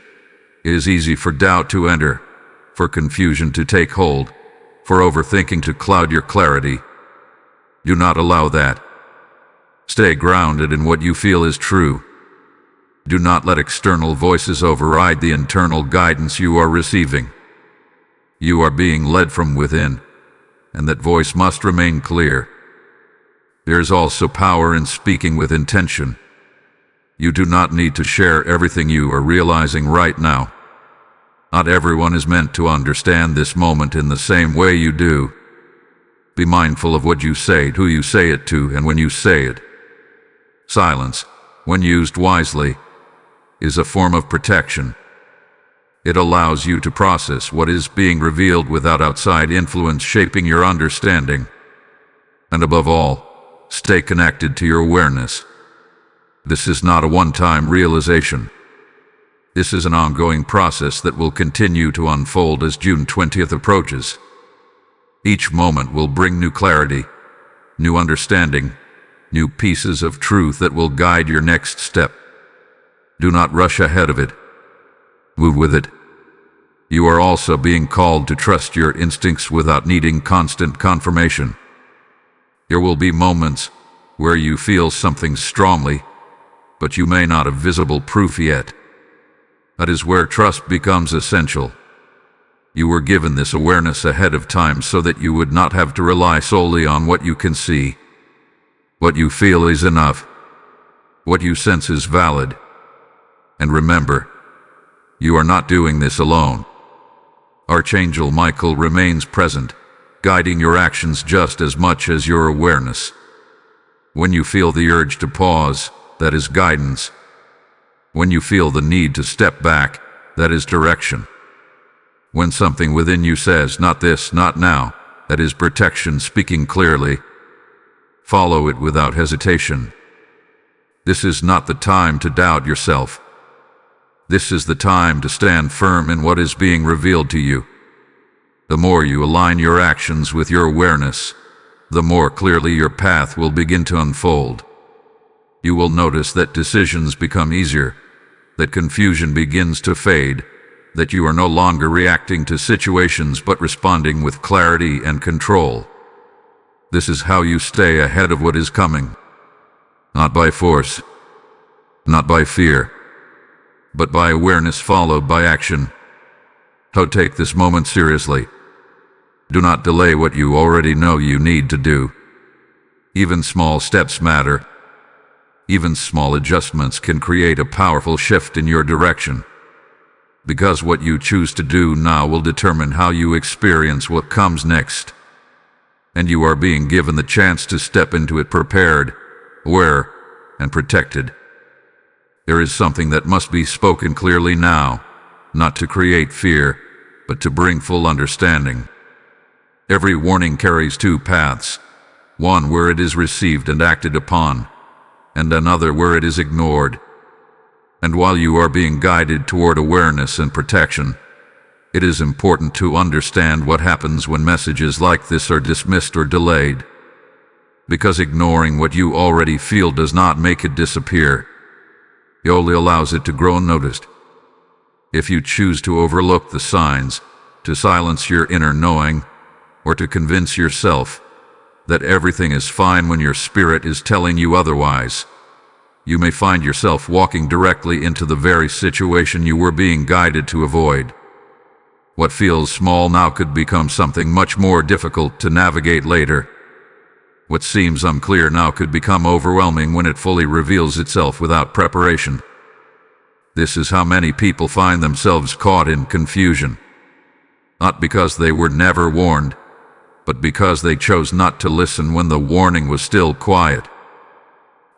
it is easy for doubt to enter, for confusion to take hold, for overthinking to cloud your clarity. Do not allow that. Stay grounded in what you feel is true. Do not let external voices override the internal guidance you are receiving. You are being led from within, and that voice must remain clear. There is also power in speaking with intention. You do not need to share everything you are realizing right now. Not everyone is meant to understand this moment in the same way you do. Be mindful of what you say, who you say it to, and when you say it. Silence, when used wisely, is a form of protection. It allows you to process what is being revealed without outside influence shaping your understanding. And above all, stay connected to your awareness. This is not a one-time realization. This is an ongoing process that will continue to unfold as June 20th approaches. Each moment will bring new clarity, new understanding, new pieces of truth that will guide your next step. Do not rush ahead of it. Move with it. You are also being called to trust your instincts without needing constant confirmation. There will be moments where you feel something strongly, but you may not have visible proof yet. That is where trust becomes essential. You were given this awareness ahead of time so that you would not have to rely solely on what you can see. What you feel is enough. What you sense is valid. And remember, you are not doing this alone. Archangel Michael remains present, guiding your actions just as much as your awareness. When you feel the urge to pause, that is guidance. When you feel the need to step back, that is direction. When something within you says, "Not this, not now," that is protection speaking clearly. Follow it without hesitation. This is not the time to doubt yourself. This is the time to stand firm in what is being revealed to you. The more you align your actions with your awareness, the more clearly your path will begin to unfold. You will notice that decisions become easier, that confusion begins to fade, that you are no longer reacting to situations but responding with clarity and control. This is how you stay ahead of what is coming. Not by force, not by fear, but by awareness followed by action. So take this moment seriously. Do not delay what you already know you need to do. Even small steps matter. Even small adjustments can create a powerful shift in your direction. Because what you choose to do now will determine how you experience what comes next. And you are being given the chance to step into it prepared, aware, and protected. There is something that must be spoken clearly now, not to create fear, but to bring full understanding. Every warning carries two paths, one where it is received and acted upon, and another where it is ignored. And while you are being guided toward awareness and protection, it is important to understand what happens when messages like this are dismissed or delayed. Because ignoring what you already feel does not make it disappear. It only allows it to grow unnoticed. If you choose to overlook the signs, to silence your inner knowing, or to convince yourself that everything is fine when your spirit is telling you otherwise, you may find yourself walking directly into the very situation you were being guided to avoid. What feels small now could become something much more difficult to navigate later. What seems unclear now could become overwhelming when it fully reveals itself without preparation. This is how many people find themselves caught in confusion. Not because they were never warned, but because they chose not to listen when the warning was still quiet.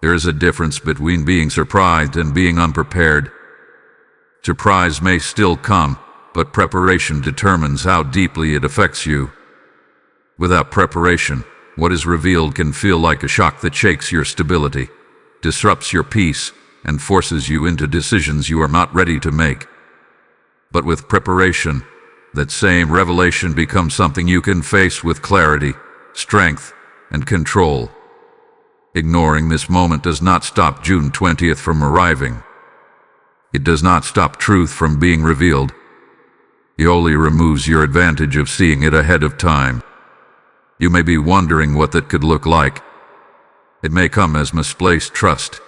There is a difference between being surprised and being unprepared. Surprise may still come, but preparation determines how deeply it affects you. Without preparation, what is revealed can feel like a shock that shakes your stability, disrupts your peace, and forces you into decisions you are not ready to make. But with preparation, that same revelation becomes something you can face with clarity, strength, and control. Ignoring this moment does not stop June 20th from arriving. It does not stop truth from being revealed. He only removes your advantage of seeing it ahead of time. You may be wondering what that could look like. It may come as misplaced trust,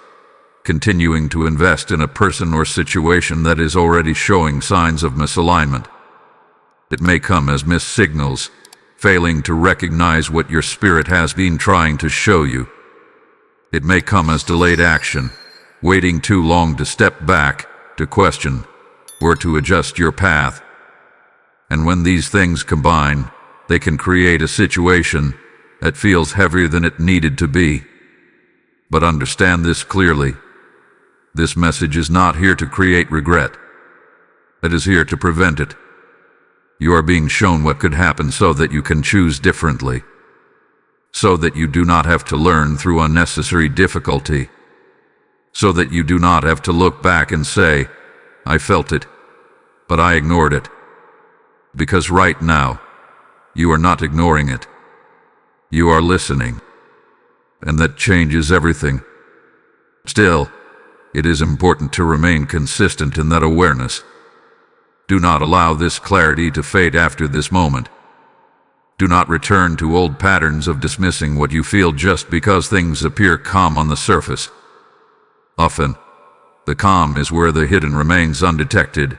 continuing to invest in a person or situation that is already showing signs of misalignment. It may come as missed signals, failing to recognize what your spirit has been trying to show you. It may come as delayed action, waiting too long to step back, to question, or to adjust your path. And when these things combine, they can create a situation that feels heavier than it needed to be. But understand this clearly. This message is not here to create regret. It is here to prevent it. You are being shown what could happen so that you can choose differently. So that you do not have to learn through unnecessary difficulty. So that you do not have to look back and say, I felt it, but I ignored it. Because right now, you are not ignoring it. You are listening. And that changes everything. Still, it is important to remain consistent in that awareness. Do not allow this clarity to fade after this moment. Do not return to old patterns of dismissing what you feel just because things appear calm on the surface. Often, the calm is where the hidden remains undetected,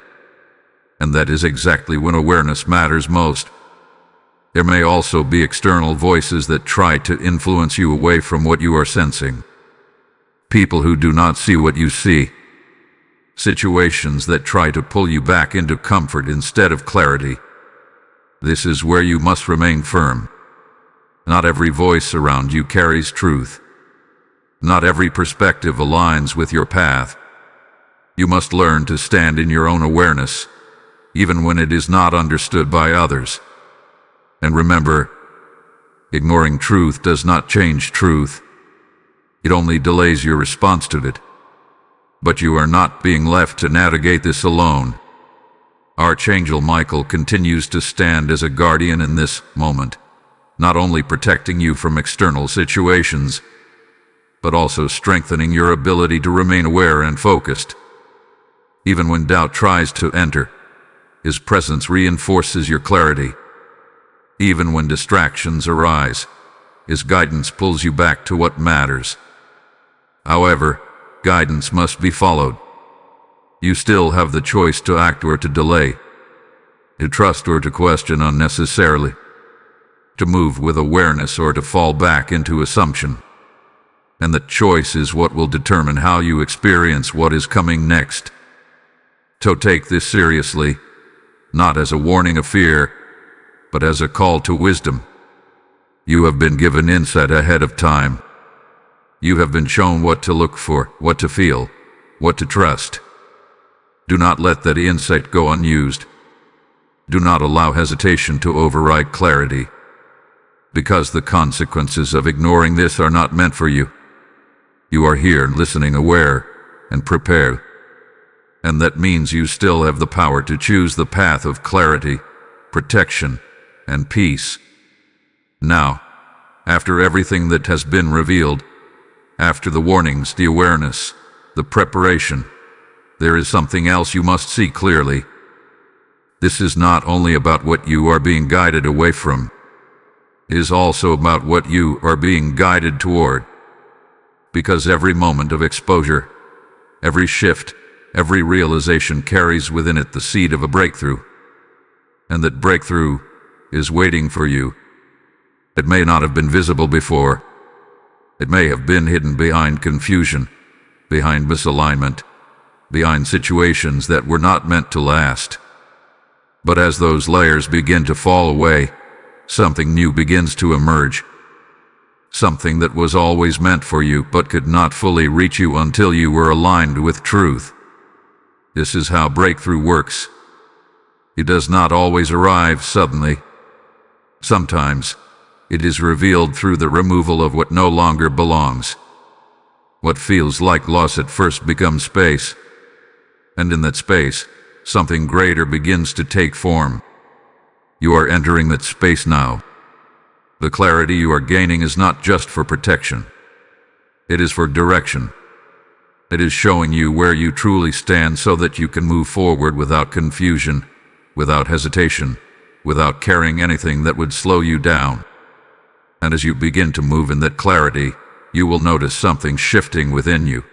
and that is exactly when awareness matters most. There may also be external voices that try to influence you away from what you are sensing. People who do not see what you see. Situations that try to pull you back into comfort instead of clarity. This is where you must remain firm. Not every voice around you carries truth. Not every perspective aligns with your path. You must learn to stand in your own awareness, even when it is not understood by others. And remember, ignoring truth does not change truth. It only delays your response to it. But you are not being left to navigate this alone. Archangel Michael continues to stand as a guardian in this moment, not only protecting you from external situations, but also strengthening your ability to remain aware and focused. Even when doubt tries to enter, his presence reinforces your clarity. Even when distractions arise, his guidance pulls you back to what matters. However, guidance must be followed. You still have the choice to act or to delay, to trust or to question unnecessarily, to move with awareness or to fall back into assumption. And the choice is what will determine how you experience what is coming next. So take this seriously, not as a warning of fear, but as a call to wisdom. You have been given insight ahead of time. You have been shown what to look for, what to feel, what to trust. Do not let that insight go unused. Do not allow hesitation to override clarity, because the consequences of ignoring this are not meant for you. You are here listening, aware, and prepared. And that means you still have the power to choose the path of clarity, protection, and peace. Now, after everything that has been revealed, after the warnings, the awareness, the preparation, there is something else you must see clearly. This is not only about what you are being guided away from. It is also about what you are being guided toward. Because every moment of exposure, every shift, every realization carries within it the seed of a breakthrough. And that breakthrough is waiting for you. It may not have been visible before. It may have been hidden behind confusion, behind misalignment, behind situations that were not meant to last. But as those layers begin to fall away, something new begins to emerge. Something that was always meant for you but could not fully reach you until you were aligned with truth. This is how breakthrough works. It does not always arrive suddenly. Sometimes, it is revealed through the removal of what no longer belongs. What feels like loss at first becomes space. And in that space, something greater begins to take form. You are entering that space now. The clarity you are gaining is not just for protection. It is for direction. It is showing you where you truly stand so that you can move forward without confusion, without hesitation, without carrying anything that would slow you down. And as you begin to move in that clarity, you will notice something shifting within you.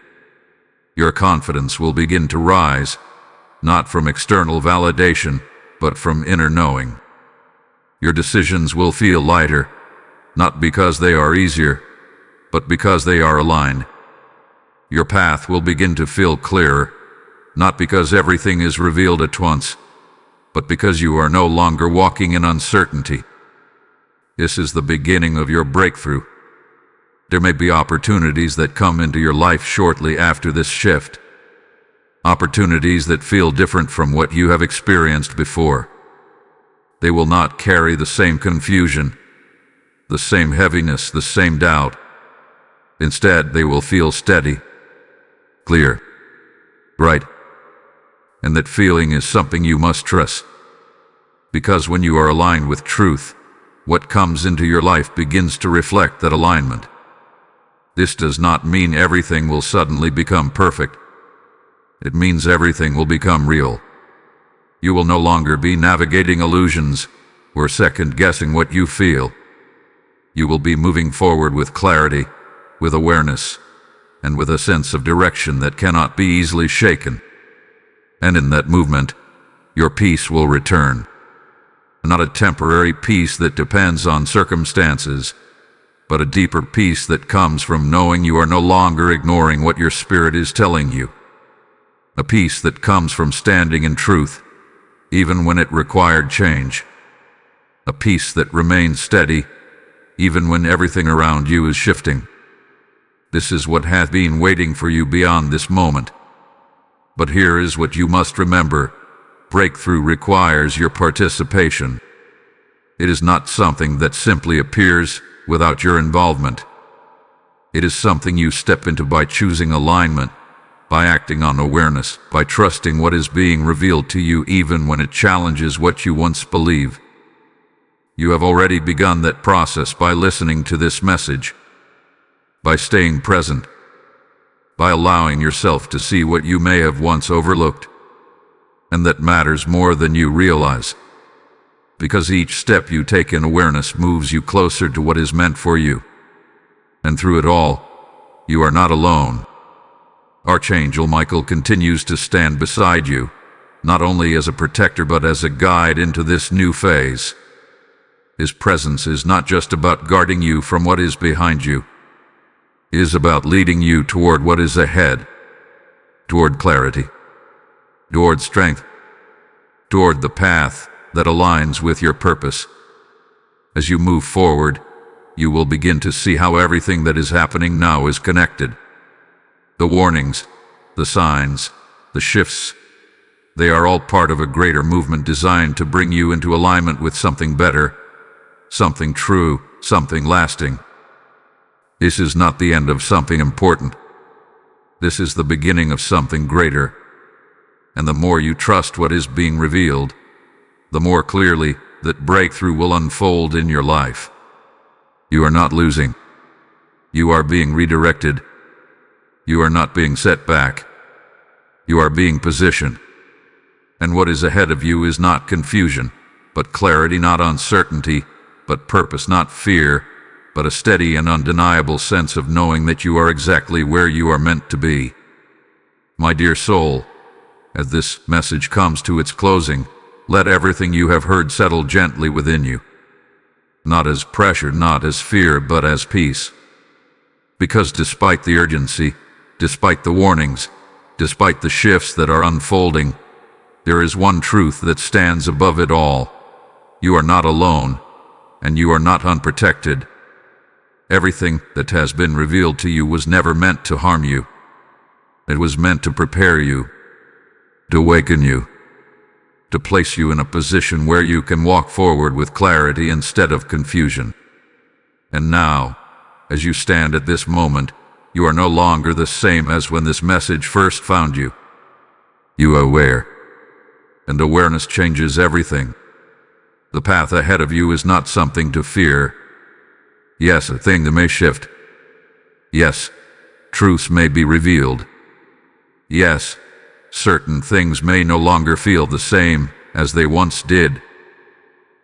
Your confidence will begin to rise, not from external validation, but from inner knowing. Your decisions will feel lighter, not because they are easier, but because they are aligned. Your path will begin to feel clearer, not because everything is revealed at once, but because you are no longer walking in uncertainty. This is the beginning of your breakthrough. There may be opportunities that come into your life shortly after this shift. Opportunities that feel different from what you have experienced before. They will not carry the same confusion, the same heaviness, the same doubt. Instead, they will feel steady, clear, bright. And that feeling is something you must trust. Because when you are aligned with truth, what comes into your life begins to reflect that alignment. This does not mean everything will suddenly become perfect. It means everything will become real. You will no longer be navigating illusions or second-guessing what you feel. You will be moving forward with clarity, with awareness, and with a sense of direction that cannot be easily shaken. And in that movement, your peace will return. Not a temporary peace that depends on circumstances, but a deeper peace that comes from knowing you are no longer ignoring what your spirit is telling you. A peace that comes from standing in truth, even when it required change. A peace that remains steady, even when everything around you is shifting. This is what hath been waiting for you beyond this moment. But here is what you must remember. Breakthrough requires your participation. It is not something that simply appears without your involvement. It is something you step into by choosing alignment, by acting on awareness, by trusting what is being revealed to you even when it challenges what you once believed. You have already begun that process by listening to this message, by staying present, by allowing yourself to see what you may have once overlooked, and that matters more than you realize. Because each step you take in awareness moves you closer to what is meant for you. And through it all, you are not alone. Archangel Michael continues to stand beside you, not only as a protector but as a guide into this new phase. His presence is not just about guarding you from what is behind you. It is about leading you toward what is ahead, toward clarity, toward strength, toward the path that aligns with your purpose. As you move forward, you will begin to see how everything that is happening now is connected. The warnings, the signs, the shifts, they are all part of a greater movement designed to bring you into alignment with something better, something true, something lasting. This is not the end of something important. This is the beginning of something greater. And the more you trust what is being revealed, the more clearly that breakthrough will unfold in your life. You are not losing. You are being redirected. You are not being set back. You are being positioned. And what is ahead of you is not confusion, but clarity, not uncertainty, but purpose, not fear, but a steady and undeniable sense of knowing that you are exactly where you are meant to be. My dear soul, as this message comes to its closing, let everything you have heard settle gently within you. Not as pressure, not as fear, but as peace. Because despite the urgency, despite the warnings, despite the shifts that are unfolding, there is one truth that stands above it all. You are not alone, and you are not unprotected. Everything that has been revealed to you was never meant to harm you. It was meant to prepare you, to awaken you, to place you in a position where you can walk forward with clarity instead of confusion. And now, as you stand at this moment, you are no longer the same as when this message first found you. You are aware, and awareness changes everything. The path ahead of you is not something to fear. Yes, a thing that may shift. Yes, truths may be revealed. Yes, certain things may no longer feel the same as they once did.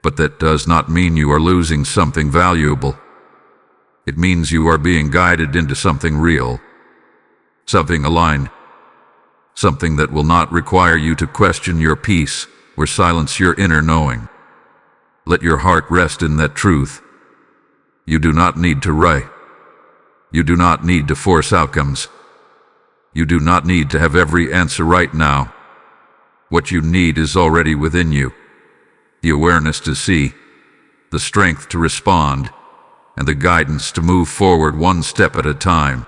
But that does not mean you are losing something valuable. It means you are being guided into something real, something aligned, something that will not require you to question your peace or silence your inner knowing. Let your heart rest in that truth. You do not need to rush. You do not need to force outcomes. You do not need to have every answer right now. What you need is already within you. The awareness to see, the strength to respond, and the guidance to move forward one step at a time.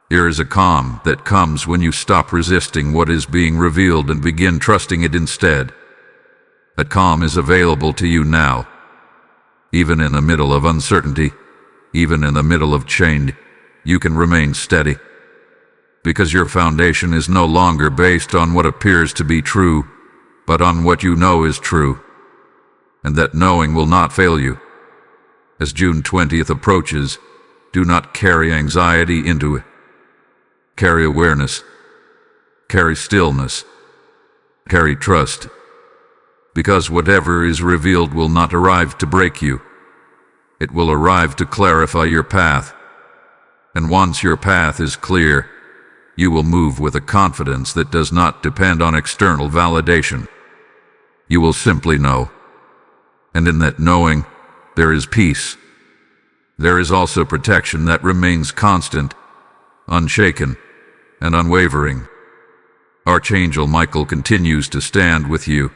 There is a calm that comes when you stop resisting what is being revealed and begin trusting it instead. That calm is available to you now. Even in the middle of uncertainty, even in the middle of change, you can remain steady. Because your foundation is no longer based on what appears to be true, but on what you know is true. And that knowing will not fail you. As June 20th approaches, do not carry anxiety into it. Carry awareness. Carry stillness. Carry trust. Because whatever is revealed will not arrive to break you. It will arrive to clarify your path. And once your path is clear, you will move with a confidence that does not depend on external validation. You will simply know. And in that knowing, there is peace. There is also protection that remains constant, unshaken, and unwavering. Archangel Michael continues to stand with you,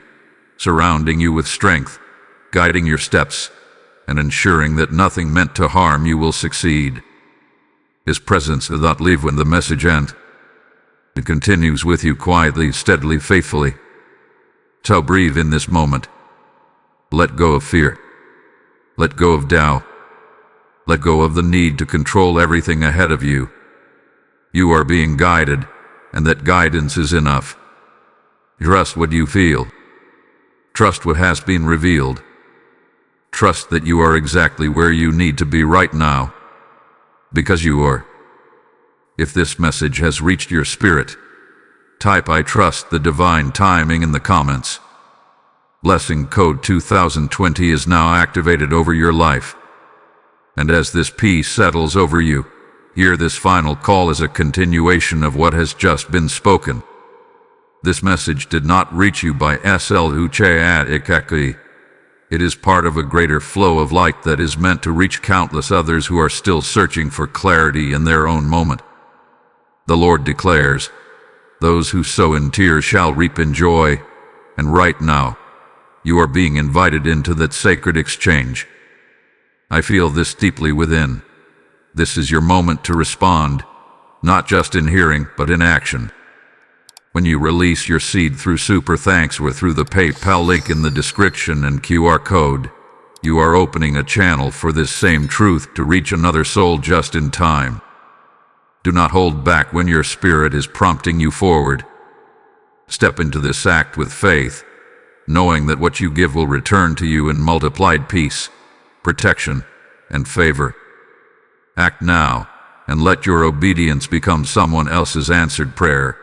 surrounding you with strength, guiding your steps, and ensuring that nothing meant to harm you will succeed. His presence does not leave when the message ends. It continues with you quietly, steadily, faithfully. So breathe in this moment. Let go of fear. Let go of doubt. Let go of the need to control everything ahead of you. You are being guided, and that guidance is enough. Trust what you feel. Trust what has been revealed. Trust that you are exactly where you need to be right now. Because you are. If this message has reached your spirit, type "I trust the divine timing" in the comments. Blessing code 2020 is now activated over your life. And as this peace settles over you, hear this final call as a continuation of what has just been spoken. This message did not reach you by SL. It is part of a greater flow of light that is meant to reach countless others who are still searching for clarity in their own moment. The Lord declares, "Those who sow in tears shall reap in joy," and right now, you are being invited into that sacred exchange. I feel this deeply within. This is your moment to respond, not just in hearing, but in action. When you release your seed through Super Thanks or through the PayPal link in the description and QR code, you are opening a channel for this same truth to reach another soul just in time. Do not hold back when your spirit is prompting you forward. Step into this act with faith, knowing that what you give will return to you in multiplied peace, protection, and favor. Act now, and let your obedience become someone else's answered prayer.